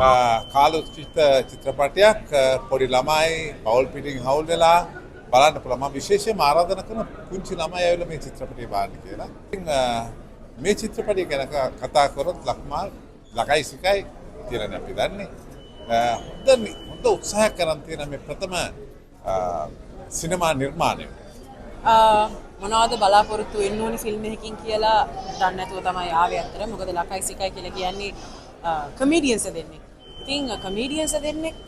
කාලෝචිත චිත්‍රපටයක් පොඩි ළමයි පවුල් පිටින් හවුල් වෙලා බලන්න පුළුවන්. මම විශේෂයෙන්ම ආරාධනා කරන පුංචි ළමයි ඇවිල්ලා මේ චිත්‍රපටය බලන්න කියලා. ඉතින් මේ චිත්‍රපටය ගැන කතා කරොත් ලක්මාල් ලකයි සිකයි කියලා අපි දන්නේ. හොඳ උත්සාහයක් කරන් තියෙන මේ ප්‍රථම සිනමා නිර්මාණය. මොනවද බලාපොරොත්තු වෙන්න ඕනි ෆිල්ම් එකකින් කියලා දන්නේ නැතුව තමයි ආවේ අතර. මොකද ලකයි සිකයි කියලා කියන්නේ කමීඩියන්ස් දෙන්නෙක්. ඉතින් කමීඩියන්ස් දෙන්නෙක්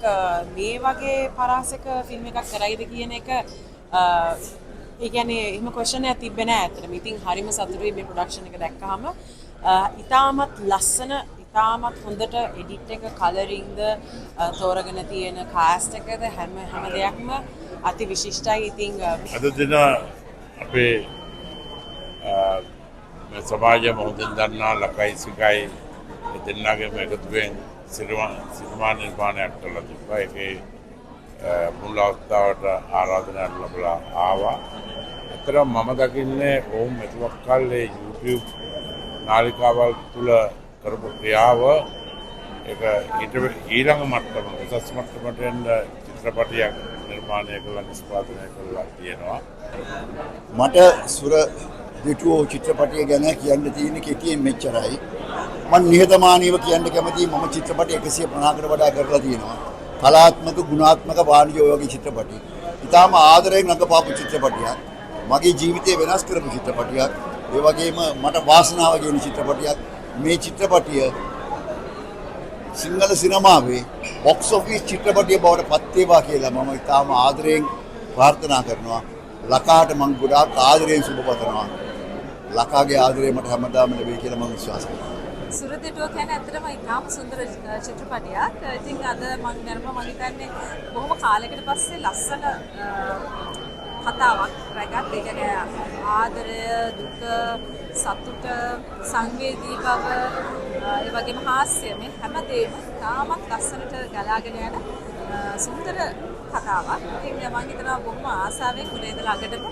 මේ වගේ පරාසක ෆිල්ම් එකක් කරයිද කියන එක ඒ කියන්නේ එහෙම ක්වෙස්චන් එකක් තිබ්බේ නැහැ අතට. ඉතින් හරිම සතුටුයි මේ ප්‍රොඩක්ෂන් එක දැක්කහම. ඉතාමත් ලස්සන ඉතාමත් හොඳට එඩිට් එක කලරින්ග්ද තෝරගෙන තියෙන කාස්ට් එකද හැම දෙයක්ම අති විශිෂ්ටයි. ඉතින් අද දින අපේ සමාජය මොහොතින් දන්නා ලකයි සිකයි දෙන්නාගේම එකතුවෙන් සිනමා නිර්මාණයක් කළා තිබ්බා. ඒකේ මුල් අවස්ථාවට ආරාධනාවක් ලැබලා ආවා. ඇත්තටම මම දකින්නේ ඕම් මෙතුවක් කල්ලේ YouTube නාලිකාවල් තුල කරපු ක්‍රියාව ඒක ඊළඟ මට්ටම උසස් මට්ටමට එන්න චිත්‍රපටයක් නිර්මාණය කළා නිෂ්පාදනය කළා තියෙනවා. මට සුර දෙටුවෝ චිත්‍රපටය ගැන කියන්න තියෙන කෙටියෙන් මෙච්චරයි. මම නිහතමානීව කියන්න කැමතියි මම චිත්‍රපට 150කට වඩා කරලා තියෙනවා. කලාත්මක ගුණාත්මක වාණිජය වගේ චිත්‍රපටි. ඊටාම ආදරයෙන් රඟපාපු චිත්‍රපටියක්. මගේ ජීවිතය වෙනස් කරපු චිත්‍රපටියක්. ඒ වගේම මට වාසනාව ගෙන චිත්‍රපටියක්. මේ චිත්‍රපටිය සිංහල සිනමාවේ බොක්ස් ඔෆිස් චිත්‍රපටිය බවට පත් වේවා කියලා මම ඊටාම ආදරයෙන් ප්‍රාර්ථනා කරනවා. ලකාට මම ගොඩාක් ආදරයෙන් සුබ පතනවා. ලකාගේ ආදරය මට හැමදාම ලැබෙයි කියලා මම විශ්වාස කරනවා. සුරදෙටුව කියන්නේ ඇත්තටම ඉතාම සුන්දර චිත්‍රපටයක්. ඉතින් අද මම දැනම හිතන්නේ බොහොම කාලයකට පස්සේ ලස්සන කතාවක් රැගත්. ඒ කියන්නේ ආදරය, දුක, සතුට, සංවේදී බව, ඒ වගේම හාස්‍ය මේ හැමදේම තාමත් ලස්සනට ගලාගෙන යන සුන්දර කතාවක්. ඉතින් මම හිතනවා බොහොම ආසාවෙන් උදේ ඉඳලා අගටම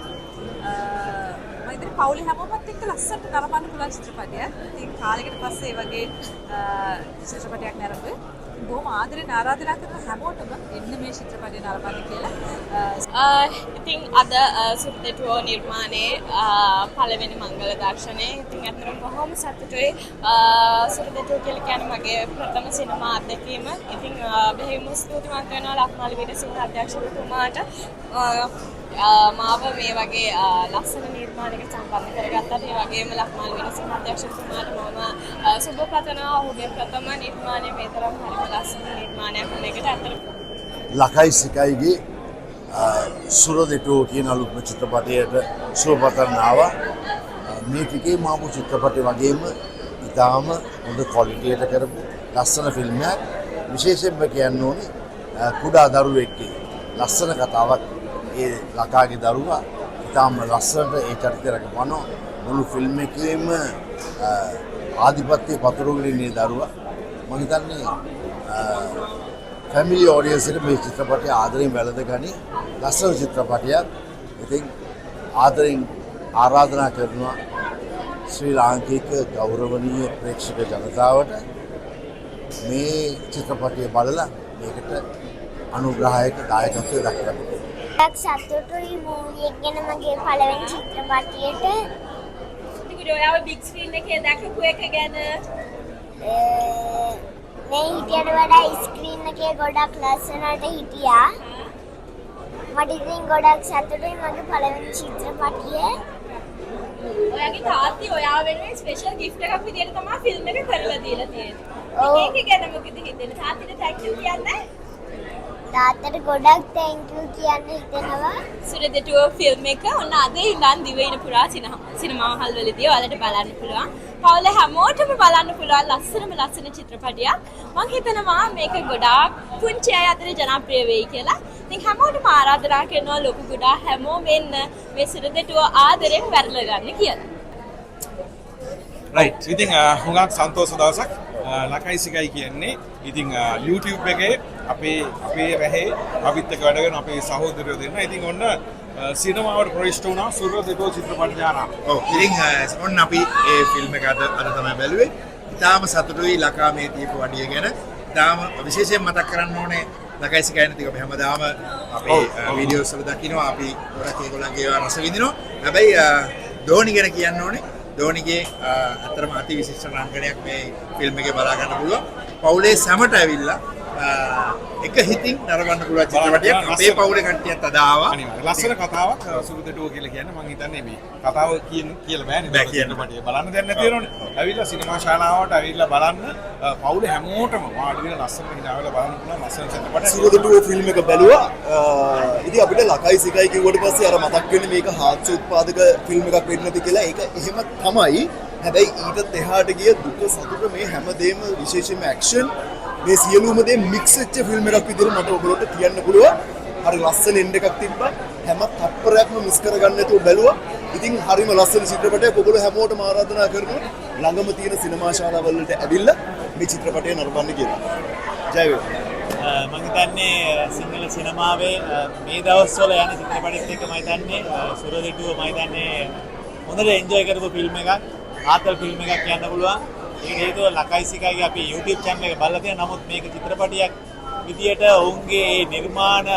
මම ඉතින් පවුලේ හැමෝමත් එක්ක ලස්සනට නරඹන්න පුළුවන් චිත්‍රපටයක්. ඉතින් කාලයකට පස්සේ මේ වගේ චිත්‍රපටයක් නරඹුවේ. බොහොම ආදරෙන් ආරාධනා කරන හැමෝටම එන්න මේ චිත්‍රපටය නරඹන්න කියලා. ඉතින් අද සුරදෙටුවෝ නිර්මාණයේ පළවෙනි මංගල දර්ශනය. ඉතින් අතරම බොහොම සතුටුයි. සුරදෙටුවෝ කියලා කියන්නේ මගේ ප්‍රථම සිනමා අත්දැකීම. ඉතින් බෙහෙවින්ම ස්තුතිවන්ත වෙනවා ලක්මාලි වීරසිංහ අධ්‍යක්ෂකතුමාට. මාව මේ වගේ ලස්සන නිර්මාණයක සම්බන්ධ කරගත්තත් ඒ වගේම ලක්මාලි වීරසිංහ අධ්‍යක්ෂකතුමාට මම සුබ පතනවා. ඔහුගේ ප්‍රථම නිර්මාණය මේ තරම් හරිම ලස්සන නිර්මාණයක් වන එකට අතර ලකයි සිකයිගේ සුරදෙටුවෝ කියන අලුත්ම චිත්‍රපටයට සුබ පතන්න ආවා. මේ ටිකේ මාපු චිත්‍රපටය වගේම ඉතාම හොඳ ක්වොලිටියට කරපු ලස්සන ෆිල්ම් එකක්. විශේෂයෙන්ම කියන්න ඕනේ කුඩා දරුවෙක්ගේ ලස්සන කතාවක්. ඒ ලකාගේ දරුවා ඉතාම ලස්සනට ඒ චරිතය රඟපානවා. මුළු ෆිල්ම් එකේම ආධිපත්‍ය පතුරවගෙන ඉන්නේ දරුවා. මම හිතන්නේ ෆැමිලි ඔඩියන්ස් එකට මේ චිත්‍රපටය ආදරෙන් වැළඳගනි. ලස්සන චිත්‍රපටයක්. ඉතින් ආදරෙන් ආරාධනා කරනවා ශ්‍රී ලාංකික ගෞරවනීය ප්‍රේක්ෂක ජනතාවට මේ චිත්‍රපටය බලලා මේකට අනුග්‍රහයක දායකත්වය දක්වන්න. සතුටුයි මූවි එක ගැන මගේ පළවෙනි චිත්‍රපටියට. ඉතින් ඔයාව බිග් ස්ක්‍රීන් එකේ දැකපු එක ගැන මේ හිටියට වඩා ස්ක්‍රීන් එකේ ගොඩක් ලස්සනට හිටියා. මට ඉතින් ගොඩක් සතුටුයි මගේ පළවෙනි චිත්‍රපටිය. ඔයාගේ තාත්ති ඔයාව වෙනුවෙන් ස්පෙෂල් ගිෆ්ට් එකක් විදියට තමයි ෆිල්ම් එක කරලා දීලා තියෙන්නේ. ඒක ගැන මොකද හිතෙන්නේ? තාත්තිට තැන්ක් යූ කියන්නේ? තාත්තට ගොඩක් තැන්ක් යූ කියන්න හිතෙනවා. සුරදෙටුවෝ ෆිල්ම් එක ඔන්න අද ඉඳන් දිවයින පුරා සිනමා හල් වලදී ඔයාලට බලන්න පුළුවන්. පවුලේ හැමෝටම බලන්න පුළුවන් ලස්සන චිත්‍රපටයක්. මම හිතනවා මේක ගොඩාක් පුංචි අය අතර ජනප්‍රිය වෙයි කියලා. ඉතින් හැමෝටම ආරාධනා කරනවා ලොකු ගොඩා හැමෝම එන්න මේ සුරදෙටුවෝ ආදරෙන් වැරලා ගන්න කියලා. රයිට්. ඉතින් හුඟක් සන්තෝෂ දවසක්. ලකයි සිකයි කියන්නේ ඉතින් YouTube එකේ අපේ රැහේ අපිත් එක්ක වැඩ කරන අපේ සහෝදරයෝ දෙන්න. ඉතින් ඔන්න සිනමාවට ප්‍රවිෂ්ඨ වුණා සුරදෙටුවෝ චිත්‍රපට ඥාන. ඔව්. ඉතින් ඔන්න අපි ඒ ෆිල්ම් එක අද තමයි බැලුවේ. ඉතාලම සතුටුයි ලකා මේ තියපු වඩිය ගැන. තාම විශේෂයෙන් මතක් කරන්න ඕනේ ලකයිසිකයි නැතික අපි හැමදාම අපේ වීඩියෝස් වල දකිනවා අපි ගොඩක් ඒගොල්ලන්ගේ ඒවා රස විඳිනවා. හැබැයි ධෝනි ගැන කියන්න ඕනේ. ධෝනිගේ අතරම අති විශිෂ්ට රංගනයක් මේ ෆිල්ම් එකේ බලා ගන්න පුළුවන්. පවුලේ සැමට ඇවිල්ලා එක හිතින් නරඹන්න පුළුවන් චිත්‍රපටයක්. අපේ පවුලේ කට්ටියත් අද ආවා. ලස්සන කතාවක් සුරුදටුව කියලා කියන්නේ මම හිතන්නේ මේ කතාව කියලා බෑනේ චිත්‍රපටය බලන්න දෙයක් නැති වෙනවනේ. ඇවිල්ලා සිනමා ශාලාවට ඇවිල්ලා බලන්න පවුලේ හැමෝටම වාඩි වෙලා ලස්සන හිනාවලා බලන්න පුළුවන් ලස්සන චිත්‍රපටයක්. සුරුදටුව ෆිල්ම් එක බැලුවා. ඉතින් අපිට ලකයි සිකයි කිව්වට පස්සේ අර මතක් වෙන්නේ මේක හාස්‍ය උත්පාදක ෆිල්ම් එකක් වෙන්නේ නැති කියලා. ඒක එහෙම තමයි. හැබැයි ඊටත් එහාට ගිය දුක සතුට මේ හැමදේම විශේෂයෙන්ම ඇක්ෂන් මේ සියලුම දේ මික්ස් වෙච්ච ෆිල්ම් එකක් විදිහට මට ඔයගොල්ලන්ට කියන්න පුළුවන්. හරි ලස්සන එන්ඩ් එකක් තිබ්බා. හැම තත්පරයක්ම මිස් කරගන්න නැතුව බැලුවා. ඉතින් හරිම ලස්සන චිත්‍රපටයක්. ඔයගොල්ලෝ හැමෝටම ආරාධනා කරනවා ළඟම තියෙන සිනමා ශාලාවල් වලට ඇවිල්ලා මේ චිත්‍රපටය නරඹන්න කියලා. ජය වේවා. මම හිතන්නේ සිංහල සිනමාවේ මේ දවස්වල යන චිත්‍රපටිත් එක්ක මම හිතන්නේ සුරදෙටුව මම හිතන්නේ හොඳට එන්ජොයි කරපු ෆිල්ම් එකක්. ආතල් ෆිල්ම් එකක් කියන්න පුළුවන්. ඒක හේතුව ලකයි සිකයිගේ අපි YouTube channel එක බලලා තියෙනවා. නමුත් මේක චිත්‍රපටියක් විදියට ඔවුන්ගේ නිර්මාණ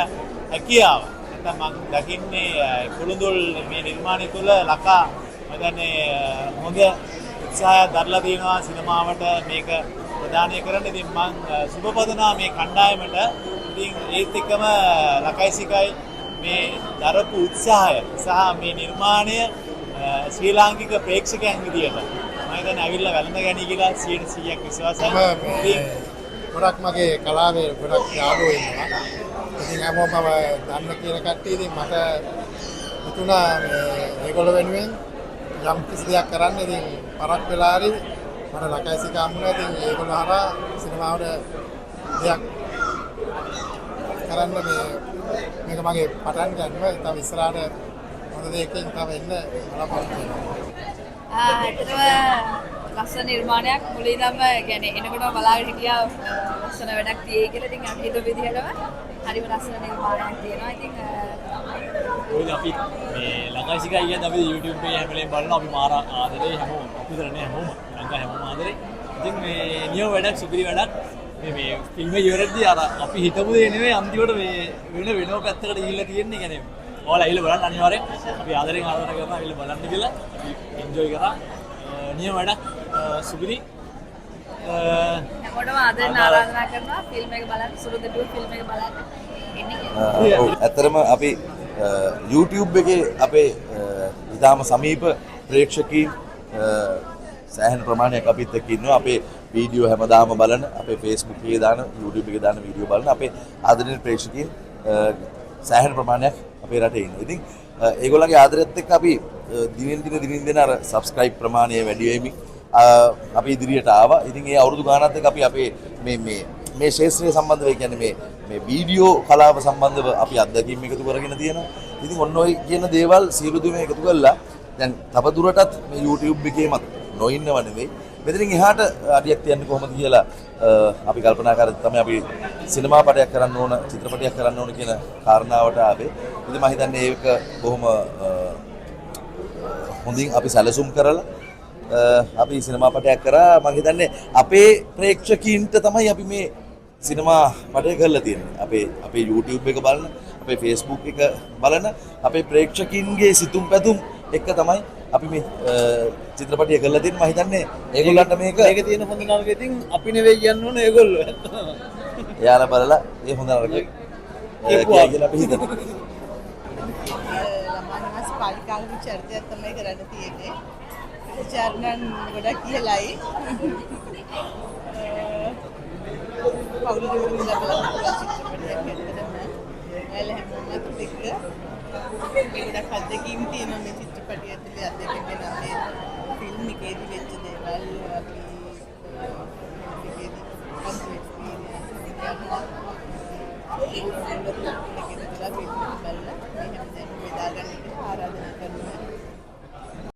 හැකියාව නැත්නම් මම දකින්නේ කුළුඳුල් මේ නිර්මාණය තුළ ලකා මම දන්නේ හොඳ උත්සාහයක් දරලා තියෙනවා සිනමාවට මේක ප්‍රදානය කරන්න. ඉතින් මම සුබපදනා මේ කණ්ඩායමට. ඉතින් ඒත් එක්කම ලකයි සිකයි මේ දරපු උත්සාහය සහ මේ නිර්මාණය ශ්‍රී ලාංකික ප්‍රේක්ෂකයන් විදියට මම හිතන්නේ ඇවිල්ලා වැළඳ ගනී කියලා 100%ක් විශ්වාසයි. ගොඩක් මගේ කලාවේ ගොඩක් යාළුවෝ ඉන්නවා. ඉතින් හැමෝම දන්න කියන කට්ටිය ඉතින් මට හිතුණා මේගොල්ලෝ වෙනුවෙන් යම් කිසි දෙයක් කරන්න. ඉතින් පරක් වෙලා හරි මට ලකයි සිකා හම්බුණා. ඉතින් ඒගොල්ලෝ හරහා සිනමාවට දෙයක් කරන්න මේක මගේ පටන් ගන්නවා. තව ඉස්සරහට හොඳ දෙයකින් තව එන්න බලාපොරොත්තු වෙනවා. ඇත්තටම ලස්සන නිර්මාණයක් මුලින් ඉඳන්ම يعني එනකොටම බලාගෙන හිටියා ලස්සන වැඩක් තියෙයි කියලා. ඉතින් අපි හිතුව විදිහටම හරිම ලස්සන නිර්මාණයක් තියෙනවා. ඉතින් ඔය අපි මේ ලංකා සිකයි කියන්නේ අපි YouTube එකේ හැම වෙලේම බලනවා. අපි මාර ආදරේ හැමෝම අපිට නේ හැමෝම ලංකා හැමෝම ආදරේ. ඉතින් මේ නියම වැඩක් සුපිරි වැඩක්. මේ ෆිල්ම් එක ඉවරෙද්දී අර අපි හිතපු දේ නෙවෙයි අන්තිමට මේ වෙනම පැත්තකට ගිහිල්ලා තියෙන්නේ. يعني ඔයාලා ඇවිල්ලා බලන්න අනිවාර්යෙන්. අපි ආදරෙන් ආරාධනා කරනවා ඇවිල්ලා බලන්න කියලා. අපි එන්ජොයි කරා. නියම වැඩක් සුපිරි. හැමෝටම ආදරෙන් ආරාධනා කරනවා ෆිල්ම් එක බලන්න. සුරුදටුව ෆිල්ම් එක බලන්න එන්නේ කියලා. ඔව් ඇත්තටම අපි YouTube එකේ අපේ ඉතාම සමීප ප්‍රේක්ෂකීන් සෑහෙන ප්‍රමාණයක් අපිත් එක්ක ඉන්නවා. අපේ වීඩියෝ හැමදාම බලන, අපේ Facebook එකේ දාන, YouTube එකේ දාන වීඩියෝ බලන අපේ ආදරණීය ප්‍රේක්ෂකීන් සෑහෙන ප්‍රමාණයක් අපේ රටේ ඉන්නවා. ඉතින් ඒගොල්ලන්ගේ ආදරයත් එක්ක අපි දිනින් දින අර subscribe ප්‍රමාණය වැඩි වෙමින් අපි ඉදිරියට ආවා. ඉතින් ඒ අවුරුදු ගානත් එක්ක අපි අපේ මේ ශාස්ත්‍රය සම්බන්ධව කියන්නේ මේ වීඩියෝ කලාව සම්බන්ධව අපි අත්දැකීම් එකතු කරගෙන තියෙනවා. ඉතින් ඔන්න ඔය කියන දේවල් සියලු දෙම එකතු කරලා දැන් තව දුරටත් මේ YouTube එකේම නොඉන්නව නෙවෙයි. මෙතනින් එහාට අඩියක් තියන්නේ කොහොමද කියලා අපි කල්පනා කරද්දී තමයි අපි සිනමා පටයක් කරන්න ඕන, චිත්‍රපටයක් කරන්න ඕන කියන කාරණාවට ආවේ. ඉතින් මම හිතන්නේ ඒක බොහොම හොඳින් අපි සැලසුම් කරලා අපි සිනමා පටයක් කරා. මම හිතන්නේ අපේ ප්‍රේක්ෂකීන්ට තමයි අපි මේ සිනමා පටය කරලා තියෙන්නේ. අපේ YouTube එක බලන, අපේ Facebook එක බලන අපේ ප්‍රේක්ෂකීන්ගේ සිතුම් පැතුම් එක තමයි අපි මේ චිත්‍රපටිය කරලා තියෙන්නේ. මම හිතන්නේ ඒගොල්ලන්ට මේක තියෙන හොඳ නරක ඉතින් අපි නෙවෙයි කියන්න ඕනේ ඒගොල්ලෝ. එයාලා බලලා ඒ හොඳ නරක කියලා අපි හිතනවා. ළමානිවාස පාලිකාවේ චරිතයක් තමයි කරන්න තියෙන්නේ. චර්ණන් ගොඩක් කියලායි. පවුලේ ඉඳලා බලන චිත්‍රපටයක් ඇත්තටම එයාලා හැමෝම එක්ක ගොඩක් අත්දැකීම් තියෙනවා මේ චිත්‍රපටිය ඇතුලේ. අත්දැකීම් ගැන අපේ ෆිල්ම් එකේදී වෙච්ච දේවල් අපි ඒකේදී